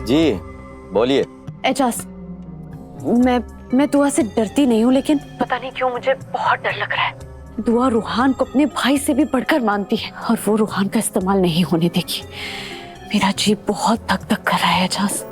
जी बोलिए। एजाज, मैं दुआ से डरती नहीं हूँ, लेकिन पता नहीं क्यों मुझे बहुत डर लग रहा है। दुआ रूहान को अपने भाई से भी बढ़कर मानती है और वो रूहान का इस्तेमाल नहीं होने देगी। मेरा जी बहुत धक धक कर रहा है एजाज।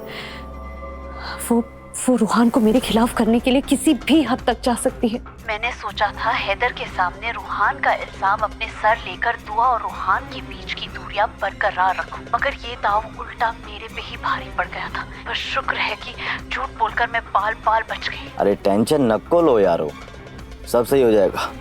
वो रूहान को मेरे खिलाफ करने के लिए किसी भी हद तक जा सकती है। मैंने सोचा था हैदर के सामने रूहान का इल्जाम अपने सर लेकर दुआ और रूहान के बीच की दूरियां बरकरार रखूं, मगर ये दाव उल्टा मेरे पे ही भारी पड़ गया था। बस शुक्र है कि झूठ बोलकर मैं बाल बाल बच गई। अरे टेंशन नको लो यारो, सब सही हो जाएगा।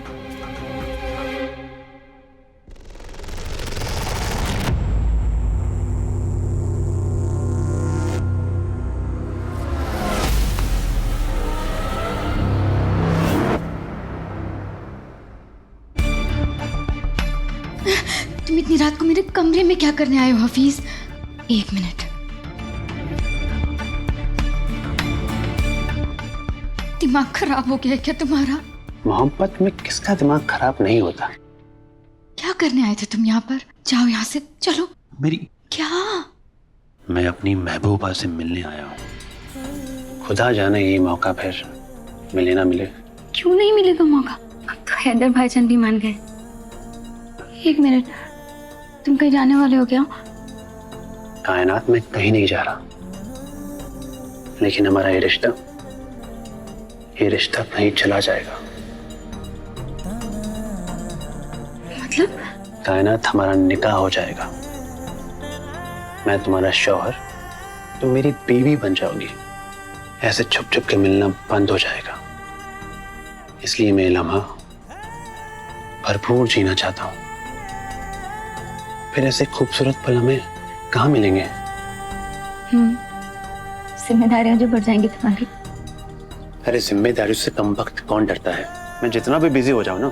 तुम इतनी रात को मेरे कमरे में क्या करने आए हो हफीज? एक मिनट। दिमाग खराब हो गया है क्या तुम्हारा? मोहब्बत में किसका दिमाग खराब नहीं होता। क्या करने आए थे तुम यहाँ पर? जाओ यहाँ से, चलो। मेरी क्या? मैं अपनी महबूबा से मिलने आया हूँ। खुदा जाने ये मौका फिर मिले ना मिले। क्यों नहीं मिलेगा मौका? अब तो हैदर भाईजान भी मान गए। एक मिनट, तुम कहीं जाने वाले हो क्या? कायनात में कहीं नहीं जा रहा, लेकिन हमारा ये रिश्ता कहीं चला जाएगा। मतलब? कायनात हमारा निकाह हो जाएगा। मैं तुम्हारा शौहर, तुम मेरी बीवी बन जाओगी। ऐसे छुप छुप के मिलना बंद हो जाएगा। इसलिए मैं लम्हा भरपूर जीना चाहता हूँ। फिर ऐसे खूबसूरत पल हमें कहाँ मिलेंगे? जिम्मेदारियां जो बढ़ जाएंगी तुम्हारी। अरे जिम्मेदारियों से कम वक्त कौन डरता है? मैं जितना भी बिजी हो जाऊं ना,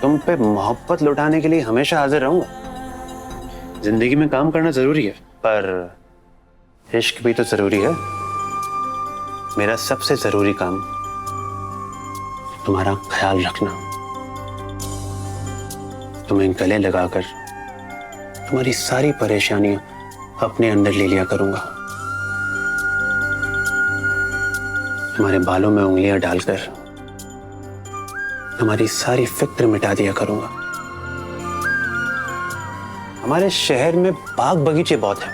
तुम पे मोहब्बत लुटाने के लिए हमेशा हाजिर रहूंगा। जिंदगी में काम करना जरूरी है, पर इश्क भी तो जरूरी है। मेरा सबसे जरूरी काम तुम्हारा ख्याल रखना। तुम्हें गले लगाकर तुम्हारी सारी परेशानियां अपने अंदर ले लिया करूंगा। तुम्हारे बालों में उंगलियां डालकर तुम्हारी सारी फिक्र मिटा दिया करूंगा। हमारे शहर में बाग बगीचे बहुत हैं।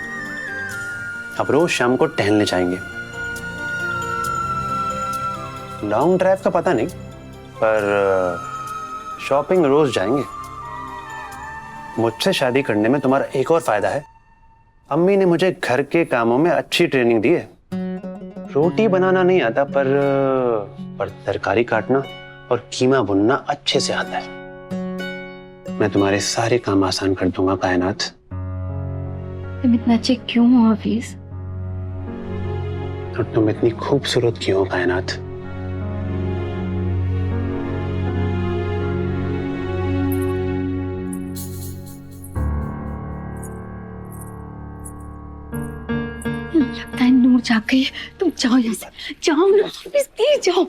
अब रोज शाम को टहलने जाएंगे। लॉन्ग ड्राइव का पता नहीं, पर शॉपिंग रोज जाएंगे। मुझसे शादी करने में तुम्हारा एक और फायदा है, अम्मी ने मुझे घर के कामों में अच्छी ट्रेनिंग दी है। रोटी बनाना नहीं आता, पर तरकारी काटना और कीमा भुनना अच्छे से आता है। मैं तुम्हारे सारे काम आसान कर दूंगा कायनात। तुम इतना अच्छे क्यों हो हफीज? और तुम इतनी खूबसूरत क्यों हो कायनात? लगता है नूर जाग गई। तुम जाओ यहाँ से, जाओ ना प्लीज जाओ।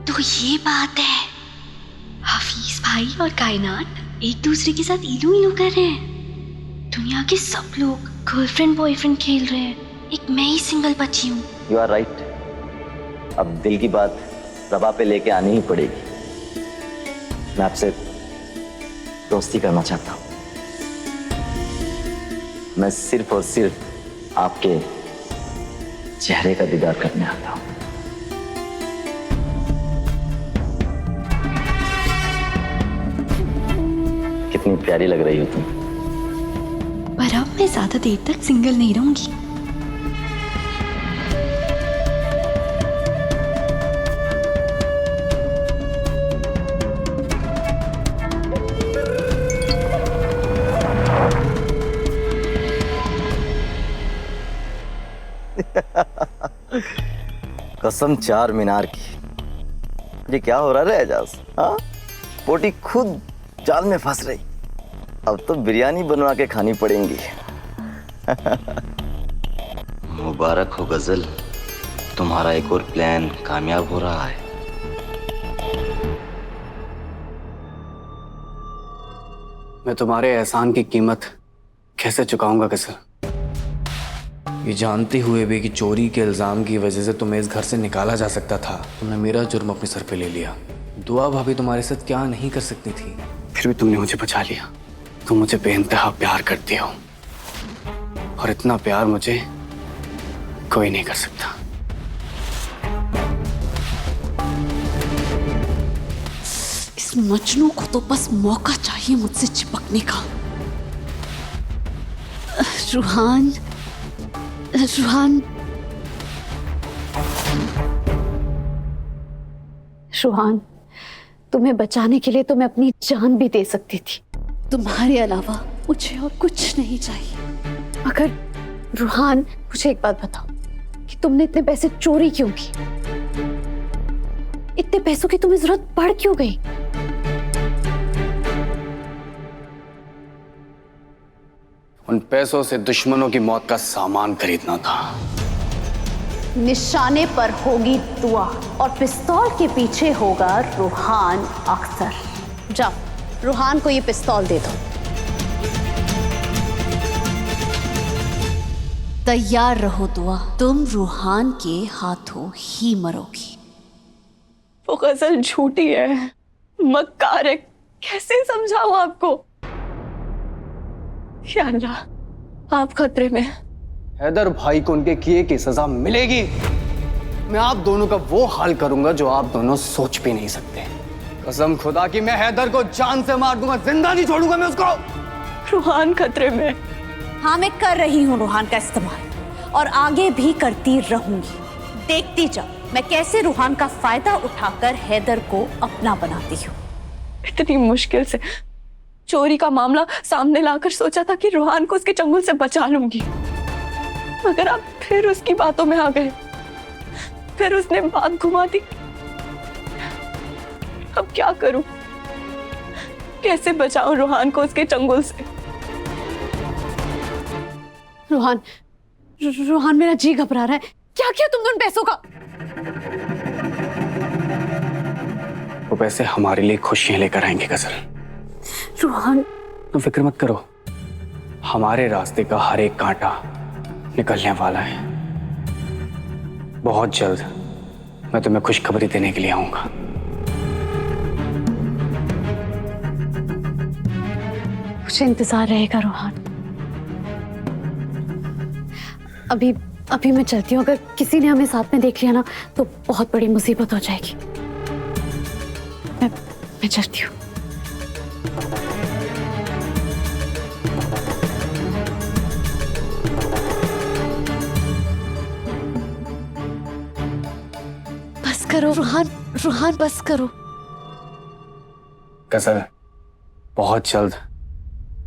तो ये बात है, हफीज भाई और कायनात एक दूसरे के साथ इलू इलू कर रहे हैं। दुनिया के सब लोग गर्लफ्रेंड बॉयफ्रेंड खेल रहे हैं, एक मैं ही सिंगल बची हूँ। You are right. अब दिल की बात रबा पे लेके आनी ही पड़ेगी। मैं आपसे दोस्ती करना चाहता हूँ। मैं सिर्फ और सिर्फ आपके चेहरे का दीदार करने आता हूँ। कितनी प्यारी लग रही हो तुम। पर अब मैं ज्यादा देर तक सिंगल नहीं रहूंगी। कसम चार मीनार की। ये क्या हो रहा है एजाज? हाँ, पोटी खुद जाल में फंस रही। अब तो बिरयानी बनवा के खानी पड़ेगी। मुबारक हो गजल, तुम्हारा एक और प्लान कामयाब हो रहा है। मैं तुम्हारे एहसान की कीमत कैसे चुकाऊंगा गजल? ये जानते हुए भी कि चोरी के इल्जाम की वजह से तुम्हें इस घर से निकाला जा सकता था, तुमने मेरा जुर्म अपने सर पे ले लिया। दुआ भाभी तुम्हारे साथ क्या नहीं कर सकती थी। फिर भी तुमने मुझे बचा लिया। तुम मुझे बेइंतहा प्यार करती हो और इतना प्यार मुझे कोई नहीं कर सकता। इस मजनू को तो बस मौका चाहिए मुझसे चिपकने का। रूहान, रूहान, रूहान, तुम्हें बचाने के लिए तो मैं अपनी जान भी दे सकती थी। तुम्हारे अलावा मुझे और कुछ नहीं चाहिए। मगर रूहान, मुझे एक बात बताओ कि तुमने इतने पैसे चोरी क्यों की? इतने पैसों की तुम्हें जरूरत पड़ क्यों गई? उन पैसों से दुश्मनों की मौत का सामान खरीदना था। निशाने पर होगी दुआ और पिस्तौल के पीछे होगा रूहान अख्तर। जाओ, रूहान को ये पिस्तौल दे दो। तैयार रहो दुआ, तुम रूहान के हाथों ही मरोगी। वो गजल झूठी है, मक्कार है। कैसे समझाऊं आपको? या अल्लाह, आप खतरे में। हैदर भाई को उनके किए की सजा मिलेगी। मैं आप दोनों का वो हाल करूंगा जो आप दोनों सोच भी नहीं सकते। कसम खुदा की, मैं हैदर को जान से मार दूंगा, जिंदा नहीं छोड़ूंगा मैं उसको। रूहान खतरे में। हाँ, मैं कर रही हूँ रूहान का इस्तेमाल और आगे भी करती रहूंगी। देखती जाओ मैं कैसे रूहान का फायदा उठाकर हैदर को अपना बनाती हूँ। इतनी मुश्किल से चोरी का मामला सामने लाकर सोचा था कि रूहान को उसके चंगुल से बचा लूंगी, मगर आप फिर उसकी बातों में आ गए। फिर उसने बात घुमा दी। अब क्या करूं? कैसे बचाऊं रूहान को उसके चंगुल से? रूहान, रूहान, मेरा जी घबरा रहा है। क्या किया तुमने उन पैसों का? वो पैसे हमारे लिए खुशियां लेकर आएंगे गजल। रूहान, तुम फिक्र मत करो, हमारे रास्ते का हर एक कांटा निकलने वाला है। बहुत जल्द मैं तुम्हें खुशखबरी देने के लिए आऊंगा। मुझे इंतजार रहेगा रूहान। अभी मैं चलती हूँ। अगर किसी ने हमें साथ में देख लिया ना तो बहुत बड़ी मुसीबत हो जाएगी। मैं चलती हूँ। बस करो रूहान, रूहान बस करो। गजल, बहुत जल्द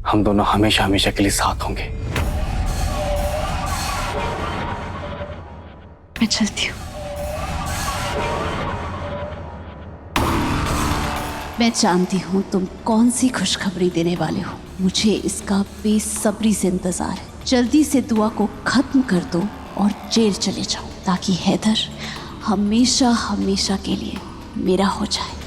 हम दोनों हमेशा हमेशा के लिए साथ होंगे। मैं चलती हूँ। मैं जानती हूँ तुम कौन सी खुशखबरी देने वाले हो। मुझे इसका बेसब्री से इंतजार है। जल्दी से दुआ को खत्म कर दो और जेल चले जाओ ताकि हैदर हमेशा हमेशा के लिए मेरा हो जाए।